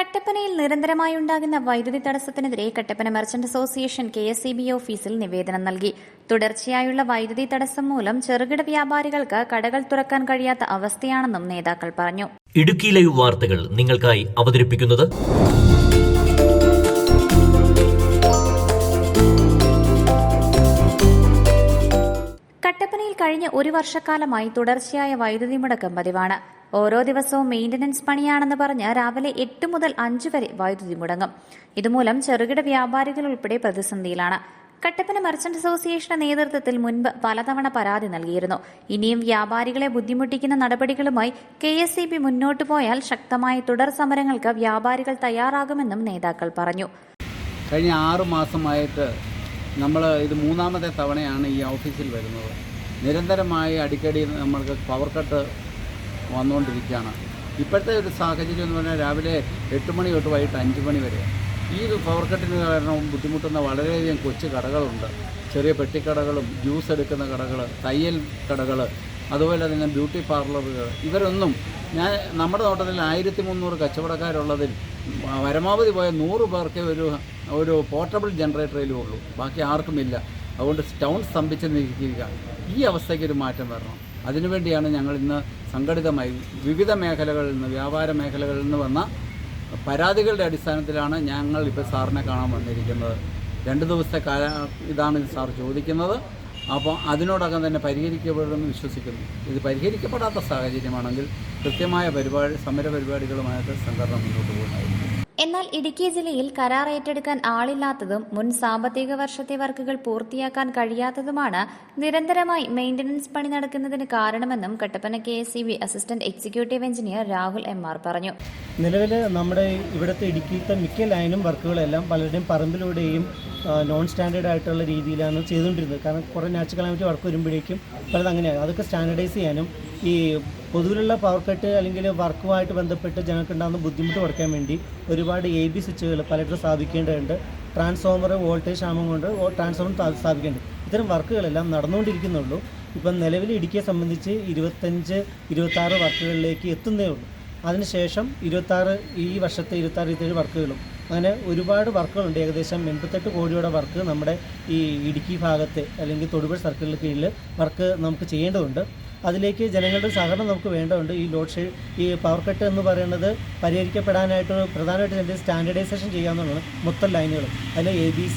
കട്ടപ്പനയിൽ നിരന്തരമായി ഉണ്ടാകുന്ന വൈദ്യുതി തടസ്സത്തിനെതിരെ കട്ടപ്പന മർച്ചന്റ് അസോസിയേഷൻ KSEB ഓഫീസിൽ നിവേദനം നൽകി. തുടർച്ചയായുള്ള വൈദ്യുതി തടസ്സം മൂലം ചെറുകിട വ്യാപാരികൾക്ക് കടകൾ തുറക്കാൻ കഴിയാത്ത അവസ്ഥയാണെന്നും നേതാക്കൾ പറഞ്ഞു. ഇടുക്കി ലൈവ് വാർത്തകൾ നിങ്ങൾക്കായി അവതരിപ്പിക്കുന്നത് കട്ടപ്പനയിൽ കഴിഞ്ഞ ഒരു വർഷക്കാലമായി തുടർച്ചയായ വൈദ്യുതി മുടക്കം പതിവാണ്. ഓരോ ദിവസവും മെയിന്റനൻസ് പണിയാണെന്ന് പറഞ്ഞ് രാവിലെ 8 മുതൽ 5 വരെ വൈദ്യുതി മുടങ്ങും. ഇതുമൂലം ചെറുകിട വ്യാപാരികൾ ഉൾപ്പെടെ പ്രതിസന്ധിയിലാണ്. കട്ടപ്പന മർച്ചന്റ് അസോസിയേഷന്റെ നേതൃത്വത്തിൽ മുൻപ് പലതവണ പരാതി നൽകിയിരുന്നു. ഇനിയും വ്യാപാരികളെ ബുദ്ധിമുട്ടിക്കുന്ന നടപടികളുമായി KSEB മുന്നോട്ടു പോയാൽ ശക്തമായ തുടർ സമരങ്ങൾക്ക് വ്യാപാരികൾ തയ്യാറാകുമെന്നും നേതാക്കൾ പറഞ്ഞു. കഴിഞ്ഞ 6 മാസമായിട്ട് നമ്മൾ ഇത് 3ാമത്തെ തവണയാണ് ഈ ഓഫീസിൽ വരുന്നത്. നിരന്തരമായി അടിക്കടി നമ്മൾക്ക് പവർ കട്ട് വന്നുകൊണ്ടിരിക്കുകയാണ്. ഇപ്പോഴത്തെ ഒരു സാഹചര്യം എന്ന് പറഞ്ഞാൽ രാവിലെ 8 മണി തൊട്ട് വൈകിട്ട് 5 മണി വരെ. ഈ പവർ കട്ടിന് കാരണം ബുദ്ധിമുട്ടുന്ന വളരെയധികം കൊച്ചു കടകളുണ്ട്. ചെറിയ പെട്ടിക്കടകളും ജ്യൂസ് എടുക്കുന്ന കടകൾ, തയ്യൽ കടകൾ, അതുപോലെ തന്നെ ബ്യൂട്ടി പാർലറുകൾ. ഇവരൊന്നും നമ്മുടെ നോട്ടത്തിൽ 1300 കച്ചവടക്കാരുള്ളതിൽ പരമാവധി പോയ 100 പേർക്ക് ഒരു പോർട്ടബിൾ ജനറേറ്ററിലും ഉള്ളൂ. ബാക്കി ആർക്കുമില്ല. അതുകൊണ്ട് ടൗൺ സ്തംഭിച്ച് നിൽക്കുക. ഈ അവസ്ഥയ്ക്ക് ഒരു മാറ്റം വരണം. അതിനുവേണ്ടിയാണ് ഞങ്ങൾ ഇന്ന് സംഘടിതമായി വിവിധ മേഖലകളിൽ നിന്ന്, വ്യാപാര മേഖലകളിൽ നിന്ന് വന്ന പരാതികളുടെ അടിസ്ഥാനത്തിലാണ് ഞങ്ങൾ ഇപ്പോൾ സാറിനെ കാണാൻ വന്നിരിക്കുന്നത്. 2 ദിവസത്തെ ഇതാണ് സാർ ചോദിക്കുന്നത്. അപ്പോൾ അതിനോടകം തന്നെ പരിഹരിക്കപ്പെടുമെന്ന് വിശ്വസിക്കുന്നു. ഇത് പരിഹരിക്കപ്പെടാത്ത സാഹചര്യമാണെങ്കിൽ കൃത്യമായ സമര പരിപാടികളുമായിട്ട് സംഘടന മുന്നോട്ട് പോകുന്നതായിരിക്കും. എന്നാൽ ഇടുക്കി ജില്ലയിൽ കരാർ ഏറ്റെടുക്കാൻ ആളില്ലാത്തതും മുൻ സാമ്പത്തിക വർഷത്തെ വർക്കുകൾ പൂർത്തിയാക്കാൻ കഴിയാത്തതുമാണ് നിരന്തരമായി മെയിന്റനൻസ് പണി നടക്കുന്നതിന് കാരണമെന്നും Kattappana KSEB assistant executive engineer Rahul MR പറഞ്ഞു. നിലവിൽ നമ്മുടെ ഇവിടുത്തെ ഇടുക്കിയിലത്തെ മിക്ക ലൈനും വർക്കുകളെല്ലാം പലരുടെയും പറമ്പിലൂടെയും നോൺ സ്റ്റാൻഡേർഡ് ആയിട്ടുള്ള രീതിയിലാണ് ചെയ്തുകൊണ്ടിരുന്നത്. കാരണം കുറേ നാച്ചുറൽ കലാമിറ്റി വർക്ക് വരുമ്പോഴേക്കും പലത് അങ്ങനെയാണ്. അതൊക്കെ സ്റ്റാൻഡർഡൈസ് ചെയ്യാനും ഈ പൊതുവിലുള്ള പവർ കട്ട് അല്ലെങ്കിൽ വർക്കുമായിട്ട് ബന്ധപ്പെട്ട് ജനങ്ങൾക്കുണ്ടാകുന്ന ബുദ്ധിമുട്ട് കുറയ്ക്കാൻ വേണ്ടി ഒരുപാട് AB സ്വിച്ചുകൾ പലയിടത്തും സ്ഥാപിക്കേണ്ടതുണ്ട്. ട്രാൻസ്ഫോമർ വോൾട്ടേജ് ക്ഷാമം കൊണ്ട് ട്രാൻസ്ഫോമർ സ്ഥാപിക്കേണ്ടത്. ഇത്തരം വർക്കുകളെല്ലാം നടന്നുകൊണ്ടിരിക്കുന്നുള്ളൂ. ഇപ്പം നിലവിൽ ഇടുക്കിയെ സംബന്ധിച്ച് 25-26 വർക്കുകളിലേക്ക് എത്തുന്നേ ഉള്ളൂ. അതിനുശേഷം ഈ വർഷത്തെ 26-27 വർക്കുകളും അങ്ങനെ ഒരുപാട് വർക്കുകളുണ്ട്. ഏകദേശം 88 കോടിയുടെ വർക്ക് നമ്മുടെ ഈ ഇടുക്കി ഭാഗത്തെ അല്ലെങ്കിൽ തൊടുപുഴ സർക്കിളിന് കീഴിൽ വർക്ക് നമുക്ക് ചെയ്യേണ്ടതുണ്ട്. അതിലേക്ക് ജനങ്ങളുടെ സഹകരണം നമുക്ക് വേണ്ടതുണ്ട്. ഈ പവർ കട്ട് എന്ന് പറയുന്നത് പരിഹരിക്കപ്പെടാനായിട്ട് പ്രധാനമായിട്ട് സ്റ്റാൻഡർഡൈസേഷൻ ചെയ്യാവുന്നതാണ് മൊത്തം ലൈനുകളും. അതിന് ABC,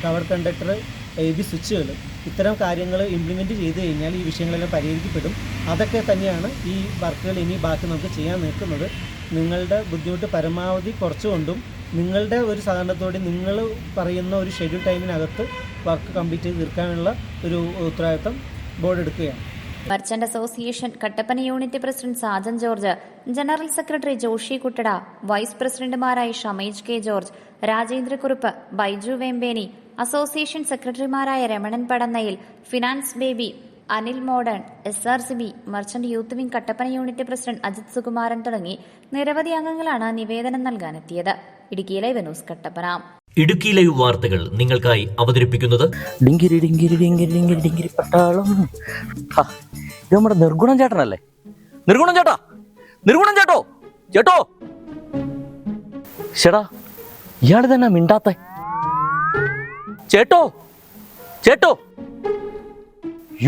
കവർ കണ്ടക്ടർ, AB സ്വിച്ചുകൾ, ഇത്തരം കാര്യങ്ങൾ ഇംപ്ലിമെൻറ്റ് ചെയ്ത് കഴിഞ്ഞാൽ ഈ വിഷയങ്ങളെല്ലാം പരിഹരിക്കപ്പെടും. അതൊക്കെ തന്നെയാണ് ഈ വർക്കുകൾ ഇനി ബാക്കി നമുക്ക് ചെയ്യാൻ നിൽക്കുന്നത്. നിങ്ങളുടെ ബുദ്ധിമുട്ട് പരമാവധി കുറച്ചുകൊണ്ടും നിങ്ങളുടെ ഒരു സഹകരണത്തോടെ നിങ്ങൾ പറയുന്ന ഒരു ഷെഡ്യൂൾ ടൈമിനകത്ത് വർക്ക് കംപ്ലീറ്റ് ചെയ്ത് തീർക്കാനുള്ള ഒരു ഉത്തരവാദിത്തം ബോർഡ് എടുക്കുകയാണ്. Merchant association Kattappana unit president Sajan George, general secretary Joshi Kuttada, vice പ്രസിഡന്റുമാരായ ഷമേജ് K. ജോർജ്, രാജേന്ദ്രക്കുറുപ്പ്, ബൈജു വേമ്പേനി, അസോസിയേഷൻ സെക്രട്ടറിമാരായ Ramanan Padannayil, finance Baby, Anil modern, SRCB, merchant youth wing Kattappana unit president Ajith Sukumaran തുടങ്ങി നിരവധി അംഗങ്ങളാണ് നിവേദനം നൽകാനെത്തിയത്. Idukki live news Kattappana. Idukki live വാർത്തകൾ നിങ്ങൾക്കായി അവതരിപ്പിക്കുന്നത് ഡിങ്കിരി ഡിങ്കിരി ഡിങ്കിരി ഡിങ്കിരി ഡിങ്കിരി പട്ടാളം. ഇത് നമ്മുടെ നിർഗുണം ചേട്ടനല്ലേ? നിർഗുണം ചേട്ടാ, നിർഗുണം ചേട്ടോ, ചേട്ടോ, ചേട്ടാ, ഇയാള് തന്നെ മിണ്ടാത്ത ചേട്ടോ, ചേട്ടോ.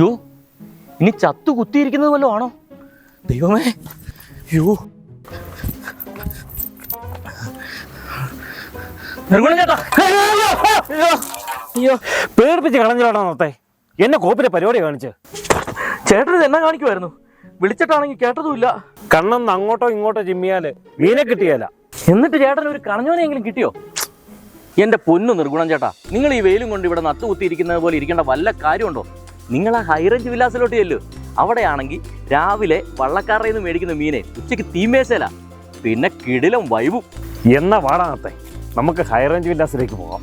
യോ, ഇനി ചത്തു കുത്തിയിരിക്കുന്നത് വല്ലതും ആണോ? ദൈവമേ, യോ. പേടിപ്പിച്ച് കളഞ്ഞിട്ടാണോ നോത്തെ? എന്നെ കോപ്പിലെ പരിപാടി കാണിച്ച് ചേട്ടൻ ഇത് എന്നാ കാണിക്കുമായിരുന്നു? വിളിച്ചിട്ടാണെങ്കിൽ കേട്ടതുമില്ല. കണ്ണെന്ന് അങ്ങോട്ടോ ഇങ്ങോട്ടോ ചിമ്മിയാല് മീനെ കിട്ടിയല്ല. എന്നിട്ട് ചേട്ടൻ ഒരു കണഞ്ഞോനെങ്കിലും കിട്ടിയോ? എന്റെ പൊന്നു നിർഗുണം ചേട്ടാ, നിങ്ങൾ ഈ വെയിലും കൊണ്ട് ഇവിടെ നട്ടു കുത്തിയിരിക്കുന്നത് പോലെ ഇരിക്കേണ്ട വല്ല കാര്യമുണ്ടോ? നിങ്ങൾ ആ ഹൈറേഞ്ച് വിലാസിലോട്ട് ചെല്ലു. അവിടെയാണെങ്കിൽ രാവിലെ വള്ളക്കാരുടെ നിന്ന് മേടിക്കുന്ന മീനെ ഉച്ചയ്ക്ക് തീമേശല, പിന്നെ കിടിലം വൈബും. എന്നാ വാടാ നോത്തെ, നമുക്ക് ഹൈറേഞ്ച് വിലാസിലേക്ക് പോകാം.